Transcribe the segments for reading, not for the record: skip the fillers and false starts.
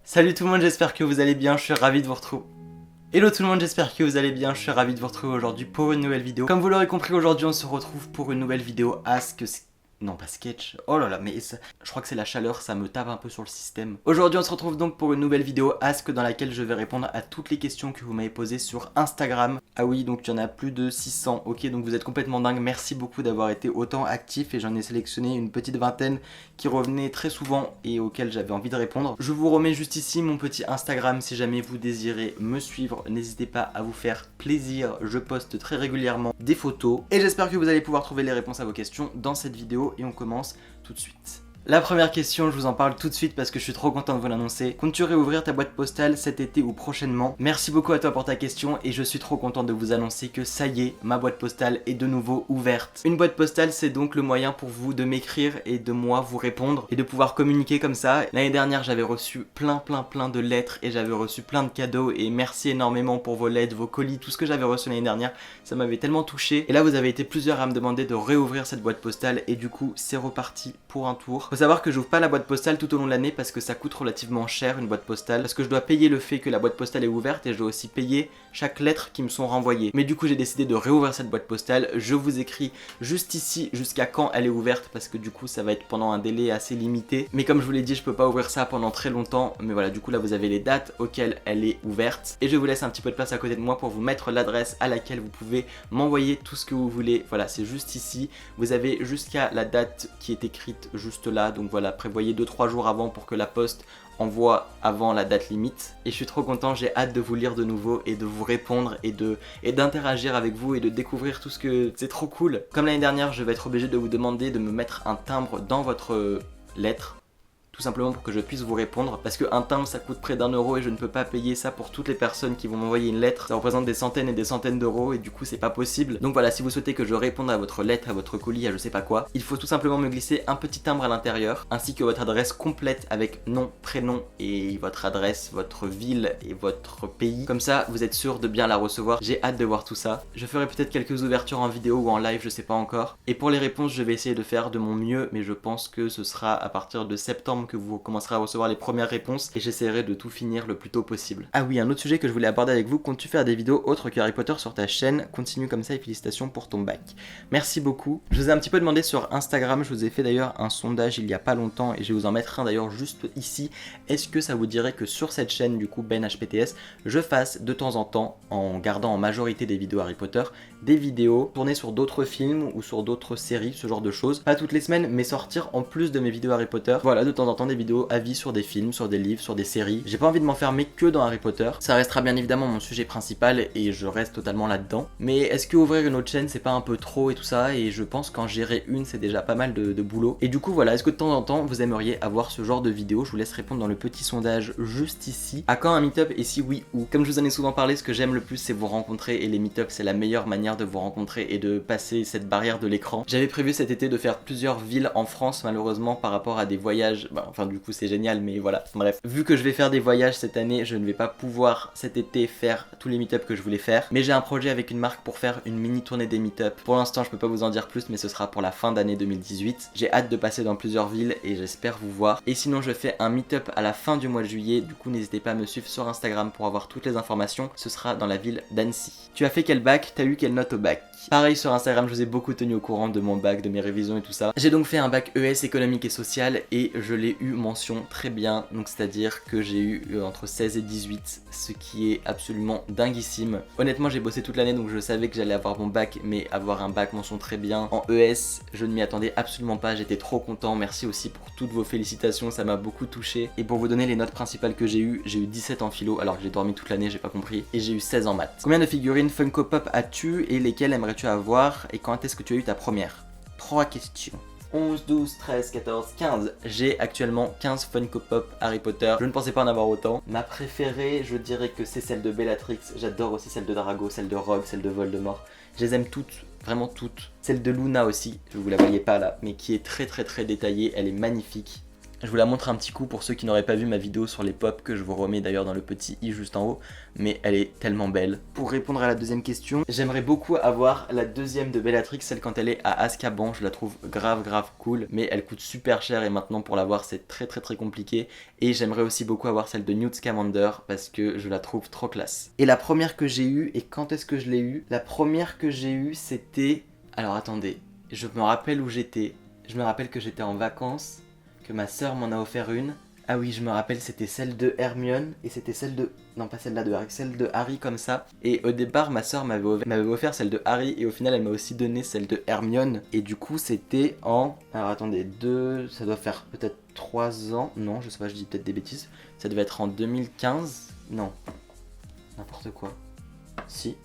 Salut tout le monde, j'espère que vous allez bien, je suis ravi de vous retrouver. Hello tout le monde, j'espère que vous allez bien, je suis ravi de vous retrouver aujourd'hui pour une nouvelle vidéo. Comme vous l'aurez compris, aujourd'hui on se retrouve pour une nouvelle vidéo Ask... Non, pas sketch. Oh là là, mais je crois que c'est la chaleur, ça me tape un peu sur le système. Aujourd'hui, on se retrouve donc pour une nouvelle vidéo Ask dans laquelle je vais répondre à toutes les questions que vous m'avez posées sur Instagram. Ah oui, donc il y en a plus de 600. Ok, donc vous êtes complètement dingue. Merci beaucoup d'avoir été autant actifs et j'en ai sélectionné une petite vingtaine qui revenaient très souvent et auxquelles j'avais envie de répondre. Je vous remets juste ici mon petit Instagram si jamais vous désirez me suivre. N'hésitez pas à vous faire plaisir. Je poste très régulièrement des photos et j'espère que vous allez pouvoir trouver les réponses à vos questions dans cette vidéo. Et on commence tout de suite. La première question, je vous en parle tout de suite parce que je suis trop content de vous l'annoncer. Comptes-tu réouvrir ta boîte postale cet été ou prochainement? Merci beaucoup à toi pour ta question et je suis trop content de vous annoncer que ça y est, ma boîte postale est de nouveau ouverte. Une boîte postale, c'est donc le moyen pour vous de m'écrire et de moi vous répondre et de pouvoir communiquer comme ça. L'année dernière, j'avais reçu plein de lettres et j'avais reçu plein de cadeaux et merci énormément pour vos lettres, vos colis, tout ce que j'avais reçu l'année dernière. Ça m'avait tellement touché. Et là, vous avez été plusieurs à me demander de réouvrir cette boîte postale et du coup, c'est reparti pour un tour. Faut savoir que j'ouvre pas la boîte postale tout au long de l'année parce que ça coûte relativement cher une boîte postale, parce que je dois payer le fait que la boîte postale est ouverte et je dois aussi payer chaque lettre qui me sont renvoyées. Mais du coup j'ai décidé de réouvrir cette boîte postale, je vous écris juste ici jusqu'à quand elle est ouverte parce que du coup ça va être pendant un délai assez limité. Mais comme je vous l'ai dit, je peux pas ouvrir ça pendant très longtemps, mais voilà, du coup là vous avez les dates auxquelles elle est ouverte et je vous laisse un petit peu de place à côté de moi pour vous mettre l'adresse à laquelle vous pouvez m'envoyer tout ce que vous voulez. Voilà, c'est juste ici, vous avez jusqu'à la date qui est écrite juste là, donc voilà, prévoyez 2-3 jours avant pour que la poste envoie avant la date limite. Et je suis trop content, j'ai hâte de vous lire de nouveau et de vous répondre et d'interagir avec vous et de découvrir tout ce que... C'est trop cool. Comme l'année dernière, je vais être obligé de vous demander de me mettre un timbre dans votre lettre. Tout simplement pour que je puisse vous répondre, parce qu'un timbre ça coûte près d'1 € et je ne peux pas payer ça pour toutes les personnes qui vont m'envoyer une lettre. Ça représente des centaines et des centaines d'euros et du coup c'est pas possible. Donc voilà, si vous souhaitez que je réponde à votre lettre, à votre colis, à je sais pas quoi, il faut tout simplement me glisser un petit timbre à l'intérieur, ainsi que votre adresse complète avec nom, prénom et votre adresse, votre ville et votre pays. Comme ça, vous êtes sûr de bien la recevoir. J'ai hâte de voir tout ça. Je ferai peut-être quelques ouvertures en vidéo ou en live, je sais pas encore. Et pour les réponses, je vais essayer de faire de mon mieux, mais je pense que ce sera à partir de septembre que vous commencerez à recevoir les premières réponses et j'essaierai de tout finir le plus tôt possible. Ah oui, un autre sujet que je voulais aborder avec vous, comptes-tu faire des vidéos autres que Harry Potter sur ta chaîne? Continue comme ça et félicitations pour ton bac. Merci beaucoup. Je vous ai un petit peu demandé sur Instagram, je vous ai fait d'ailleurs un sondage il y a pas longtemps et je vais vous en mettre un d'ailleurs juste ici. Est-ce que ça vous dirait que sur cette chaîne du coup Ben HPTS, je fasse de temps en temps, en gardant en majorité des vidéos Harry Potter, des vidéos tournées sur d'autres films ou sur d'autres séries, ce genre de choses. Pas toutes les semaines, mais sortir en plus de mes vidéos Harry Potter. Voilà, de temps en temps des vidéos avis sur des films, sur des livres, sur des séries. J'ai pas envie de m'enfermer que dans Harry Potter. Ça restera bien évidemment mon sujet principal et je reste totalement là-dedans. Mais est-ce que ouvrir une autre chaîne c'est pas un peu trop et tout ça? Et je pense qu'en gérer une c'est déjà pas mal de boulot. Et du coup voilà, est-ce que de temps en temps vous aimeriez avoir ce genre de vidéo? Je vous laisse répondre dans le petit sondage juste ici. À quand un meet-up et si oui où? Comme je vous en ai souvent parlé, ce que j'aime le plus c'est vous rencontrer et les meet-up c'est la meilleure manière de vous rencontrer et de passer cette barrière de l'écran. J'avais prévu cet été de faire plusieurs villes en France, malheureusement par rapport à des voyages, enfin du coup c'est génial mais voilà, bref. Vu que je vais faire des voyages cette année, je ne vais pas pouvoir cet été faire tous les meet-up que je voulais faire, mais j'ai un projet avec une marque pour faire une mini tournée des meet-up. Pour l'instant je peux pas vous en dire plus mais ce sera pour la fin d'année 2018. J'ai hâte de passer dans plusieurs villes et j'espère vous voir. Et sinon je fais un meet-up à la fin du mois de juillet, du coup n'hésitez pas à me suivre sur Instagram pour avoir toutes les informations. Ce sera dans la ville d'Annecy. Tu as fait quel bac? T'as eu quelle note au bac? Pareil sur Instagram, je vous ai beaucoup tenu au courant de mon bac, de mes révisions et tout ça. J'ai donc fait un bac ES économique et social et je l'ai eu mention très bien, donc c'est-à-dire que j'ai eu entre 16 et 18, ce qui est absolument dinguissime. Honnêtement j'ai bossé toute l'année donc je savais que j'allais avoir mon bac, mais avoir un bac mention très bien en ES, je ne m'y attendais absolument pas, j'étais trop content. Merci aussi pour toutes vos félicitations, ça m'a beaucoup touché. Et pour vous donner les notes principales que j'ai eu 17 en philo alors que j'ai dormi toute l'année, j'ai pas compris, et j'ai eu 16 en maths. Combien de figurines Funko Pop as-tu et lesquelles aimerais-tu avoir et quand est-ce que tu as eu ta première? 3 questions. 11, 12, 13, 14, 15. J'ai actuellement 15 Funko Pop Harry Potter. Je ne pensais pas en avoir autant. Ma préférée, je dirais que c'est celle de Bellatrix. J'adore aussi celle de Drago, celle de Rogue, celle de Voldemort. Je les aime toutes, vraiment toutes. Celle de Luna aussi, vous la voyez pas là, mais qui est très détaillée. Elle est magnifique. Je vous la montre un petit coup pour ceux qui n'auraient pas vu ma vidéo sur les pop, que je vous remets d'ailleurs dans le petit i juste en haut, mais elle est tellement belle. Pour répondre à la deuxième question, j'aimerais beaucoup avoir la deuxième de Bellatrix, celle quand elle est à Azkaban, je la trouve grave cool, mais elle coûte super cher et maintenant pour l'avoir c'est très compliqué. Et j'aimerais aussi beaucoup avoir celle de Newt Scamander parce que je la trouve trop classe. Et la première que j'ai eue, et quand est-ce que je l'ai eue? La première que j'ai eue c'était... Alors attendez, je me rappelle où j'étais. Je me rappelle que j'étais en vacances, que ma sœur m'en a offert une. Ah oui, je me rappelle, c'était celle de Hermione et c'était celle de... Non, pas celle-là de Harry, celle de Harry comme ça. Et au départ, ma sœur m'avait offert celle de Harry et au final, elle m'a aussi donné celle de Hermione. Et du coup, c'était en... Alors attendez, ça doit faire peut-être 3 ans. Non, je sais pas, je dis peut-être des bêtises. Ça devait être en 2015. Non, n'importe quoi. Si.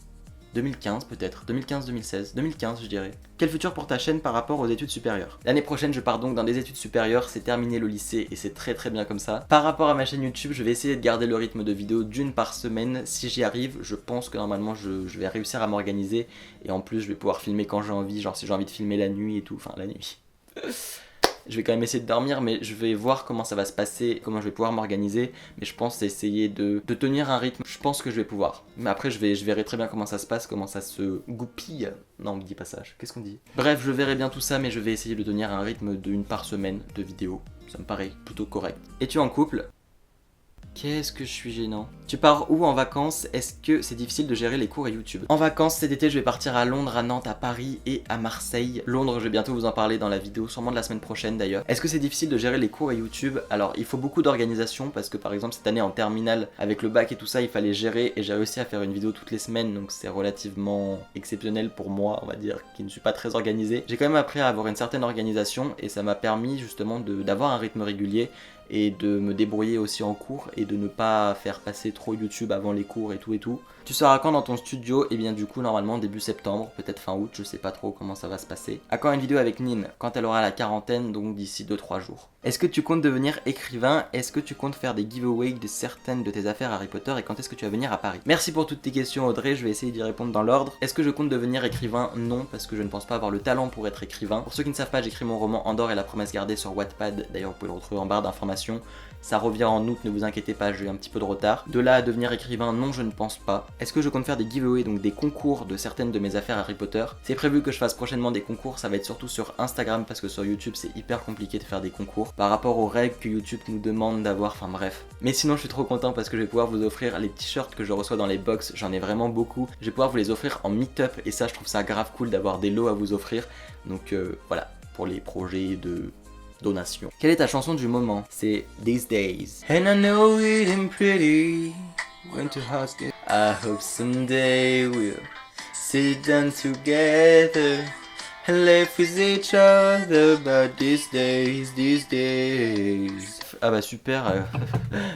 2015 peut-être, 2015-2016, 2015 je dirais. Quel futur pour ta chaîne par rapport aux études supérieures? L'année prochaine je pars donc dans des études supérieures, c'est terminé le lycée et c'est très bien comme ça. Par rapport à ma chaîne YouTube, je vais essayer de garder le rythme de vidéo d'une par semaine. Si j'y arrive, je pense que normalement je vais réussir à m'organiser. Et en plus je vais pouvoir filmer quand j'ai envie, genre si j'ai envie de filmer la nuit et tout, enfin la nuit. Je vais quand même essayer de dormir, mais je vais voir comment ça va se passer, comment je vais pouvoir m'organiser. Mais je pense essayer de tenir un rythme. Je pense que je vais pouvoir. Mais après, je verrai très bien comment ça se passe, comment ça se goupille. Non, on me dit pas ça. Qu'est-ce qu'on dit? Bref, je verrai bien tout ça, mais je vais essayer de tenir un rythme d'une par semaine de vidéos. Ça me paraît plutôt correct. Es-tu en couple? Qu'est-ce que je suis gênant. Tu pars où en vacances? Est-ce que c'est difficile de gérer les cours et YouTube? En vacances cet été je vais partir à Londres, à Nantes, à Paris et à Marseille. Londres je vais bientôt vous en parler dans la vidéo, sûrement de la semaine prochaine d'ailleurs. Est-ce que c'est difficile de gérer les cours et YouTube? Alors il faut beaucoup d'organisation parce que par exemple cette année en terminale avec le bac et tout ça il fallait gérer et j'ai réussi à faire une vidéo toutes les semaines donc c'est relativement exceptionnel pour moi on va dire qui ne suis pas très organisé. J'ai quand même appris à avoir une certaine organisation et ça m'a permis justement d'avoir un rythme régulier et de me débrouiller aussi en cours et de ne pas faire passer trop YouTube avant les cours et tout. Tu seras quand dans ton studio? Et bien du coup normalement début septembre, peut-être fin août, je sais pas trop comment ça va se passer. À quand une vidéo avec Nine? Quand elle aura la quarantaine, donc d'ici 2-3 jours. Est-ce que tu comptes devenir écrivain? Est-ce que tu comptes faire des giveaways de certaines de tes affaires Harry Potter? Et quand est-ce que tu vas venir à Paris? Merci pour toutes tes questions Audrey, je vais essayer d'y répondre dans l'ordre. Est-ce que je compte devenir écrivain? Non, parce que je ne pense pas avoir le talent pour être écrivain. Pour ceux qui ne savent pas, j'écris mon roman Andorre et la promesse gardée sur Wattpad, d'ailleurs vous pouvez le retrouver en barre d'informations. Ça revient en août, ne vous inquiétez pas, j'ai eu un petit peu de retard. De là à devenir écrivain, non je ne pense pas. Est-ce que je compte faire des giveaways, donc des concours de certaines de mes affaires Harry Potter? C'est prévu que je fasse prochainement des concours, ça va être surtout sur Instagram parce que sur YouTube c'est hyper compliqué de faire des concours par rapport aux règles que YouTube nous demande d'avoir, enfin bref. Mais sinon je suis trop content parce que je vais pouvoir vous offrir les t-shirts que je reçois dans les box, j'en ai vraiment beaucoup. Je vais pouvoir vous les offrir en meet-up et ça je trouve ça grave cool d'avoir des lots à vous offrir. Donc voilà, pour les projets de donation. Quelle est ta chanson du moment? C'est These Days. And I know it ain't pretty when to ask it. I hope someday we'll sit down together and laugh with each other about these days, these days. Ah bah super,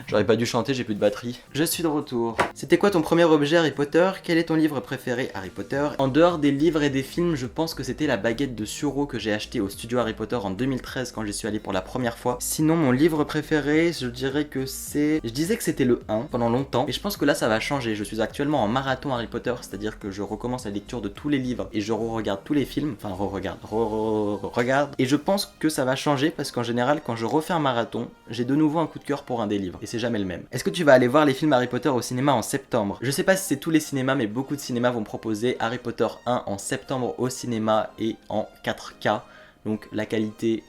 j'aurais pas dû chanter, j'ai plus de batterie. Je suis de retour. C'était quoi ton premier objet Harry Potter? Quel est ton livre préféré Harry Potter? En dehors des livres et des films, je pense que c'était la baguette de Suro que j'ai acheté au studio Harry Potter en 2013 quand j'y suis allé pour la première fois. Sinon mon livre préféré, je dirais que c'est... Je disais que c'était le 1 pendant longtemps, mais je pense que là ça va changer. Je suis actuellement en marathon Harry Potter, c'est-à-dire que je recommence la lecture de tous les livres et je re-regarde tous les films, enfin re-regarde. Et je pense que ça va changer parce qu'en général quand je refais un marathon, j'ai de nouveau un coup de cœur pour un des livres, et c'est jamais le même. Est-ce que tu vas aller voir les films Harry Potter au cinéma en septembre? Je sais pas si c'est tous les cinémas, mais beaucoup de cinémas vont proposer Harry Potter 1 en septembre au cinéma et en 4K, donc la qualité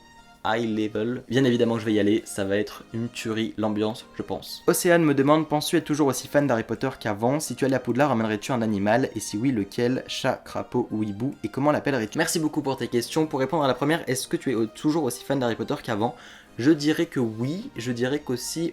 high level. Bien évidemment que je vais y aller, ça va être une tuerie, l'ambiance, je pense. Océane me demande, penses-tu être toujours aussi fan d'Harry Potter qu'avant? Si tu allais à Poudlard, emmènerais-tu un animal? Et si oui, lequel? Chat, crapaud ou hibou? Et comment l'appellerais-tu? Merci beaucoup pour tes questions. Pour répondre à la première, est-ce que tu es toujours aussi fan d'Harry Potter qu'avant? Je dirais que oui, je dirais qu'aussi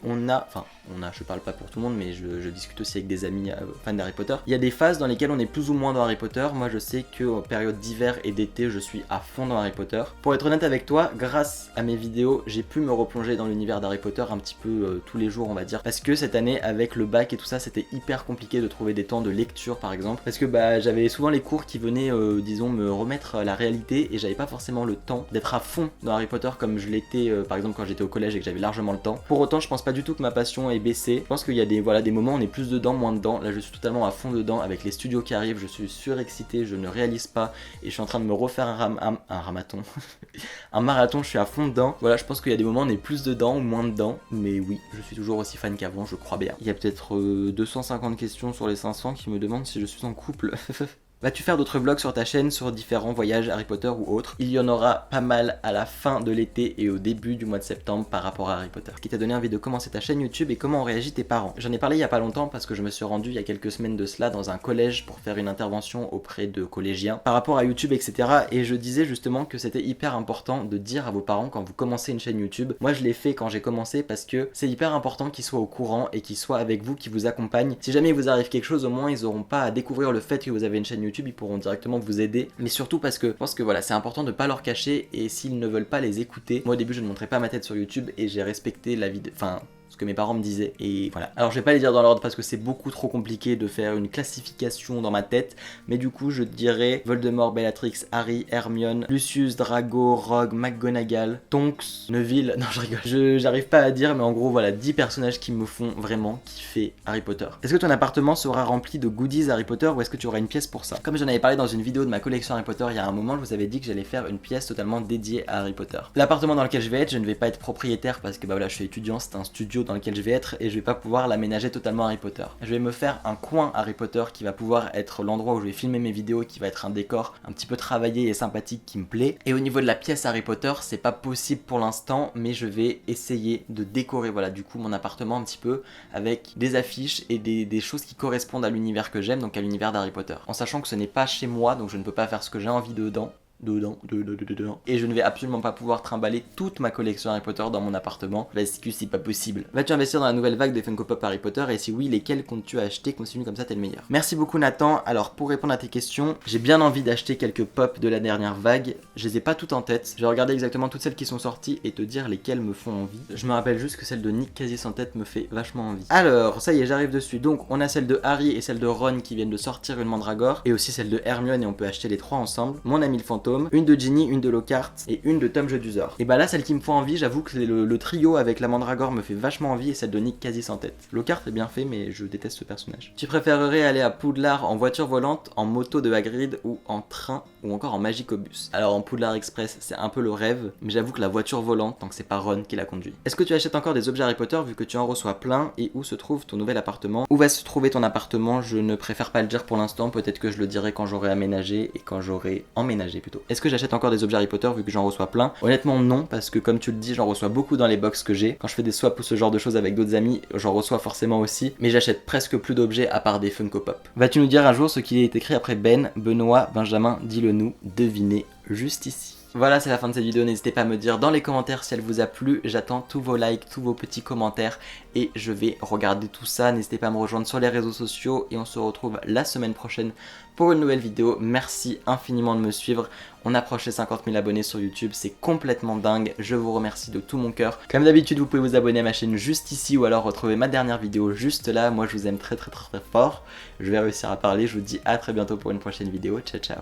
je parle pas pour tout le monde, mais je discute aussi avec des amis fans d'Harry Potter. Il y a des phases dans lesquelles on est plus ou moins dans Harry Potter. Moi je sais qu'en période d'hiver et d'été, je suis à fond dans Harry Potter. Pour être honnête avec toi, grâce à mes vidéos, j'ai pu me replonger dans l'univers d'Harry Potter un petit peu tous les jours on va dire. Parce que cette année, avec le bac et tout ça, c'était hyper compliqué de trouver des temps de lecture par exemple. Parce que j'avais souvent les cours qui venaient, disons, me remettre à la réalité et j'avais pas forcément le temps d'être à fond dans Harry Potter comme je l'étais par exemple exemple quand j'étais au collège et que j'avais largement le temps. Pour autant je pense pas du tout que ma passion ait baissé. Je pense qu'il y a des moments où on est plus dedans, moins dedans. Là je suis totalement à fond dedans avec les studios qui arrivent, je suis surexcité, je ne réalise pas et je suis en train de me refaire un ramaton. Un marathon, je suis à fond dedans. Voilà, je pense qu'il y a des moments où on est plus dedans ou moins dedans, mais oui, je suis toujours aussi fan qu'avant, je crois bien. Il y a peut-être 250 questions sur les 500 qui me demandent si je suis en couple. Vas-tu faire d'autres vlogs sur ta chaîne sur différents voyages Harry Potter ou autres? Il y en aura pas mal à la fin de l'été et au début du mois de septembre par rapport à Harry Potter. Ce qui t'a donné envie de commencer ta chaîne YouTube et comment ont réagi tes parents? J'en ai parlé il y a pas longtemps parce que je me suis rendu il y a quelques semaines de cela dans un collège pour faire une intervention auprès de collégiens par rapport à YouTube, etc. Et je disais justement que c'était hyper important de dire à vos parents quand vous commencez une chaîne YouTube. Moi je l'ai fait quand j'ai commencé parce que c'est hyper important qu'ils soient au courant et qu'ils soient avec vous, qu'ils vous accompagnent. Si jamais il vous arrive quelque chose, au moins ils auront pas à découvrir le fait que vous avez une chaîne YouTube, ils pourront directement vous aider, mais surtout parce que je pense que voilà, c'est important de pas leur cacher et s'ils ne veulent pas les écouter. Moi au début je ne montrais pas ma tête sur YouTube et j'ai respecté la vie de... enfin ce que mes parents me disaient et voilà. Alors je vais pas les dire dans l'ordre parce que c'est beaucoup trop compliqué de faire une classification dans ma tête, mais du coup je dirais Voldemort, Bellatrix, Harry, Hermione, Lucius, Drago, Rogue, McGonagall, Tonks, Neville, non je rigole, j'arrive pas à dire, mais en gros voilà 10 personnages qui me font vraiment kiffer Harry Potter. Est-ce que ton appartement sera rempli de goodies Harry Potter ou est-ce que tu auras une pièce pour ça? Comme j'en avais parlé dans une vidéo de ma collection Harry Potter il y a un moment, je vous avais dit que j'allais faire une pièce totalement dédiée à Harry Potter. L'appartement dans lequel je vais être, je ne vais pas être propriétaire parce que bah voilà, je suis étudiant, c'est un studio dans lequel je vais être et je vais pas pouvoir l'aménager totalement Harry Potter. Je vais me faire un coin Harry Potter qui va pouvoir être l'endroit où je vais filmer mes vidéos, qui va être un décor un petit peu travaillé et sympathique qui me plaît. Et au niveau de la pièce Harry Potter, c'est pas possible pour l'instant, mais je vais essayer de décorer voilà du coup mon appartement un petit peu avec des affiches et des choses qui correspondent à l'univers que j'aime, donc à l'univers d'Harry Potter. En sachant que ce n'est pas chez moi, donc je ne peux pas faire ce que j'ai envie dedans. Et je ne vais absolument pas pouvoir trimballer toute ma collection Harry Potter dans mon appartement parce que c'est pas possible. Vas-tu investir dans la nouvelle vague des Funko Pop Harry Potter et si oui, lesquels comptes-tu acheter? Continue comme ça, t'es le meilleur. Merci beaucoup Nathan. Alors pour répondre à tes questions, j'ai bien envie d'acheter quelques pop de la dernière vague. Je les ai pas toutes en tête. Je vais regarder exactement toutes celles qui sont sorties et te dire lesquelles me font envie. Je me rappelle juste que celle de Nick quasi sans tête me fait vachement envie. Alors ça y est, j'arrive dessus. Donc on a celle de Harry et celle de Ron qui viennent de sortir une mandragore et aussi celle de Hermione et on peut acheter les trois ensemble. Mon ami le fantôme, une de Ginny, une de Lockhart et une de Tom Jedusor. Et bah là celle qui me fait envie, j'avoue que le trio avec la mandragore me fait vachement envie et celle de Nick quasi sans tête. Lockhart est bien fait mais je déteste ce personnage. Tu préférerais aller à Poudlard en voiture volante, en moto de Hagrid ou en train ou encore en Magicobus? Alors en Poudlard Express c'est un peu le rêve, mais j'avoue que la voiture volante tant que c'est pas Ron qui la conduit. Est-ce que tu achètes encore des objets Harry Potter vu que tu en reçois plein et où se trouve ton nouvel appartement? Où va se trouver ton appartement? Je ne préfère pas le dire pour l'instant, peut-être que je le dirai quand j'aurai aménagé et quand j'aurai emménagé plutôt. Est-ce que j'achète encore des objets Harry Potter vu que j'en reçois plein? Honnêtement non, parce que comme tu le dis, j'en reçois beaucoup dans les box que j'ai. Quand je fais des swaps ou ce genre de choses avec d'autres amis, j'en reçois forcément aussi, mais j'achète presque plus d'objets à part des Funko Pop. Vas-tu nous dire un jour ce qu'il est écrit après Ben, Benoît, Benjamin, dis-le nous, devinez juste ici. Voilà, c'est la fin de cette vidéo, n'hésitez pas à me dire dans les commentaires si elle vous a plu, j'attends tous vos likes, tous vos petits commentaires et je vais regarder tout ça, n'hésitez pas à me rejoindre sur les réseaux sociaux et on se retrouve la semaine prochaine pour une nouvelle vidéo. Merci infiniment de me suivre, on approche les 50 000 abonnés sur YouTube, c'est complètement dingue, je vous remercie de tout mon cœur. Comme d'habitude, vous pouvez vous abonner à ma chaîne juste ici ou alors retrouver ma dernière vidéo juste là, moi je vous aime très fort, je vais réussir à parler, je vous dis à très bientôt pour une prochaine vidéo, ciao ciao.